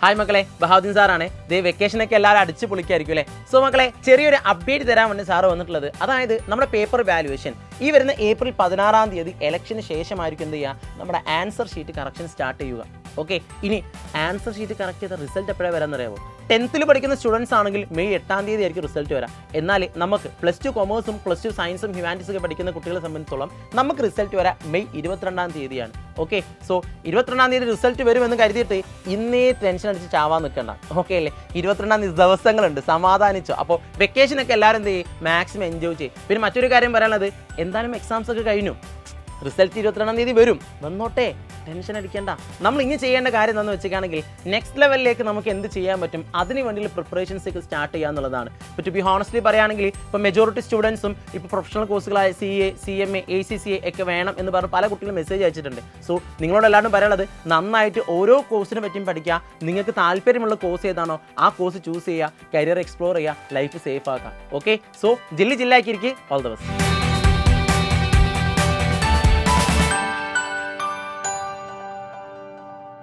Hi മക്കളെ, ബഹാദുദ്ദീൻ സാറാണ്. ദേ വെക്കേഷനൊക്കെ എല്ലാവരും അടിച്ച് പൊളിക്കായിരിക്കും അല്ലേ. സോ മക്കളെ, ചെറിയൊരു അപ്ഡേറ്റ് തരാൻ വേണ്ടി സാറ് വന്നിട്ടുള്ളത്. അതായത് നമ്മുടെ പേപ്പർ വാല്യുവേഷൻ ഈ വരുന്ന ഏപ്രിൽ 16-ാം തീയതി ഇലക്ഷന് ശേഷമായിരിക്കും എന്ത് ചെയ്യുക, നമ്മുടെ ആൻസർ ഷീറ്റ് കറക്ഷൻ സ്റ്റാർട്ട് ചെയ്യുക. ഓക്കെ, ഇനി ആൻസർ ഷീറ്റ് കറക്റ്റ് ചെയ്ത റിസൾട്ട് എപ്പോഴാണ് വരാമെന്ന് അറിയാമോ? 10th പഠിക്കുന്ന സ്റ്റുഡൻസ് ആണെങ്കിൽ മെയ് 8-ാം തീയതി ആയിരിക്കും റിസൾട്ട് വരാം. എന്നാൽ നമുക്ക് +2 കൊമേഴ്സും +2 സയൻസും ഹ്യൂമാനിറ്റീസൊക്കെ പഠിക്കുന്ന കുട്ടികളെ സംബന്ധിച്ചോളം നമുക്ക് റിസൾട്ട് വരാം മെയ് 22-ാം തീയതിയാണ്. ഓക്കെ, സോ 22-ാം തീയതി റിസൾട്ട് വരുമെന്ന് കരുതിയിട്ട് ഇന്നേ ടെൻഷൻ അടിച്ച് ചാവാൻ നിൽക്കണ്ട. ഓക്കെ അല്ലേ, 22-ാം തീയതി ദിവസങ്ങളുണ്ട്, സമാധാനിച്ചോ. അപ്പോൾ വെക്കേഷനൊക്കെ എല്ലാവരും എന്ത് ചെയ്യും, മാക്സിമം എൻജോയ് ചെയ്യും. പിന്നെ മറ്റൊരു കാര്യം പറയാനുള്ളത്, എന്തായാലും എക്സാംസ് ഒക്കെ കഴിഞ്ഞു, റിസൾട്ട് 22-ാം തീയതി വരും, വന്നോട്ടെ, ടെൻഷൻ അടിക്കേണ്ട. നമ്മൾ ഇനി ചെയ്യേണ്ട കാര്യം എന്താണെന്ന് വെച്ചിട്ടാണെങ്കിൽ നെക്സ്റ്റ് ലെവലിലേക്ക് നമുക്ക് എന്ത് ചെയ്യാൻ പറ്റും, അതിന് വേണ്ടിയുള്ള പ്രിപ്പറേഷൻസ് ഒക്കെ സ്റ്റാർട്ട് ചെയ്യുക എന്നുള്ളതാണ്. ഇപ്പോൾ ടു ബി ഹോണസ്റ്റ്ലി പറയുകയാണെങ്കിൽ ഇപ്പോൾ മെജോറിറ്റി സ്റ്റുഡൻസും ഇപ്പോൾ പ്രൊഫഷണൽ കോഴ്സുകളായ CA, CMA, ACCA ഒക്കെ വേണം എന്ന് പറഞ്ഞ് പല കുട്ടികളും മെസ്സേജ് അയച്ചിട്ടുണ്ട്. സോ നിങ്ങളോട് എല്ലാവരും പറയാനുള്ളത്, നന്നായിട്ട് ഓരോ കോഴ്സിനെ പറ്റിയും പഠിക്കുക. നിങ്ങൾക്ക് താല്പര്യമുള്ള കോഴ്സ് ഏതാണോ ആ കോഴ്സ് ചൂസ് ചെയ്യുക, കരിയർ എക്സ്പ്ലോർ ചെയ്യുക, ലൈഫ് സേഫ് ആക്കുക. ഓക്കെ, സോ ജില്ലാക്കിയിരിക്കും. All the best.